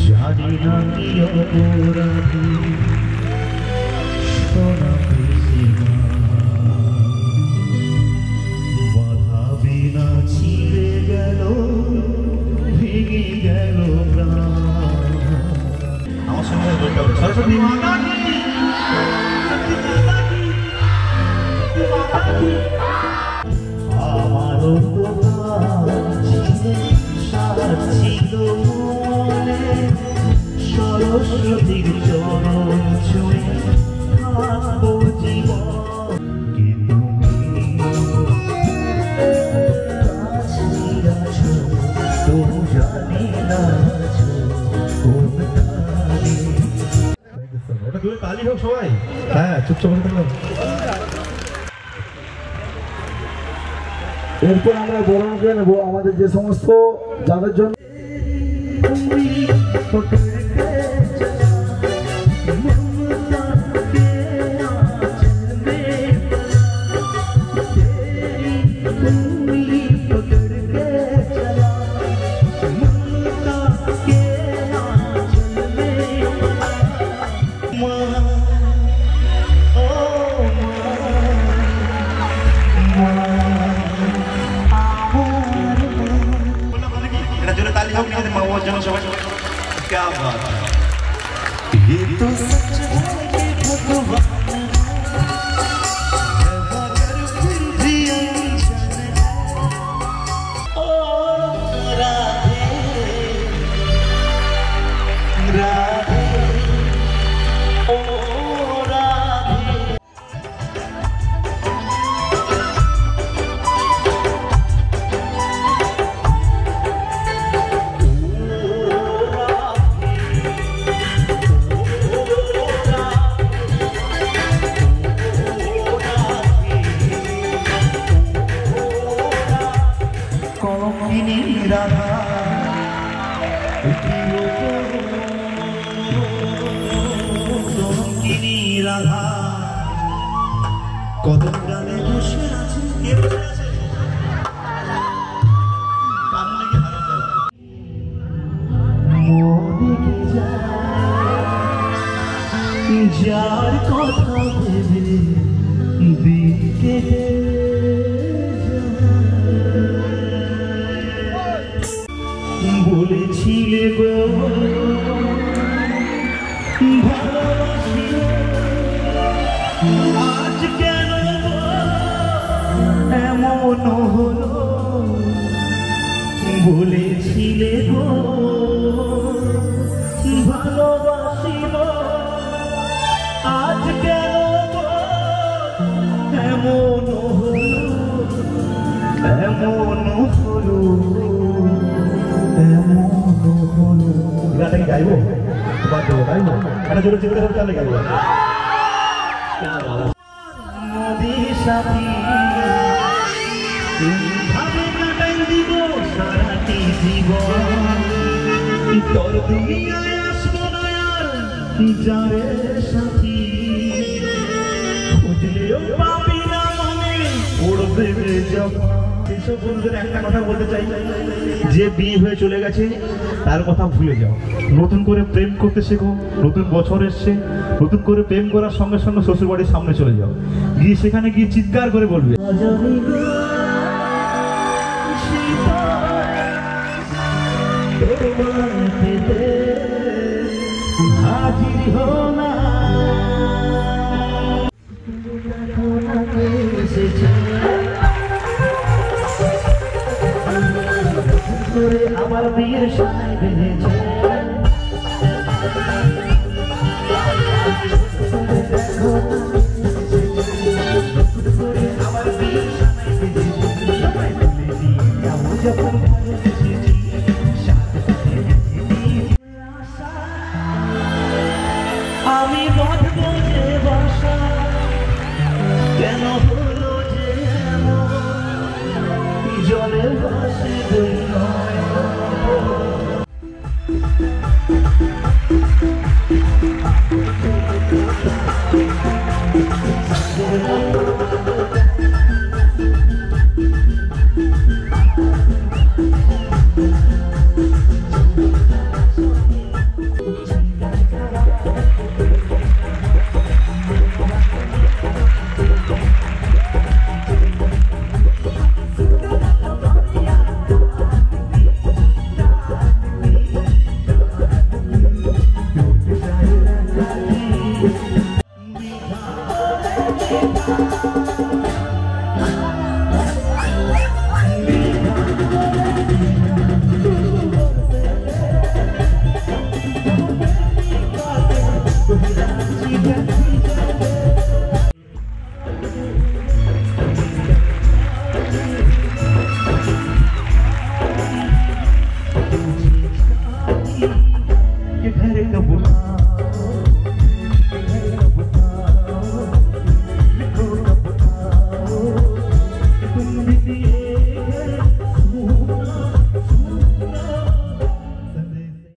জানি না কি অপরাধী সোনা বাধা বিনা ছিঁড়ে গেল ভেঙে গেল আমার সঙ্গে সরস্বতী মাতা আমারও ছিল মনে সরস্বতীর চরণ ছুঁয়ে থাকবো জীবন কিন্তু তুমি জানি না ওটা দূরে কালি হোক সবাই হ্যাঁ চুপচাপ থাকলাম। এরপর আমরা বরণ করে নেব আমাদের যে সমস্ত যাদের জন্য क्या बात है ये तो सच है कि भगवान मगर फिर भी अनजान ओ राधे राधे ओ রাধা রাধা কদম গ্রামে বসে আছে কে বসে আছে যার কথা ভেবে দিন কেটে বলেছিলে গো ভালোবাসি আজ কেন এমন হলো বলেছিলে গো ভালোবাসিব আজ কেন এমন হলো গানটাকে গাইবো গাইবো একটা জোরে চিন্তা করে তাহলে গাইবো নদীর সাথী ভাবে কাটাই দিব সারাটি জীবন তোর দুনিয়ায় আসবো না আর যারে সাথী খুঁজলেও পাবি না মনে উড়বে যখন এইসব বন্ধুদের একটা কথা বলতে চাই যে বিয়ে হয়ে চলে গেছে তার কথা ভুলে যাও নতুন করে প্রেম করতে শেখো নতুন বছর এসছে নতুন করে প্রেম করার সঙ্গে সঙ্গে শ্বশুর বাড়ির সামনে চলে যাও গিয়ে সেখানে গিয়ে চিৎকার করে বলবে হাজির হো না আমার বিয়ের সময় বেড়েছে আমার বিয়ের সময় বেড়েছে যখন আমি বাঁধবো যে বাসা কেন হলো যে জলের বাসে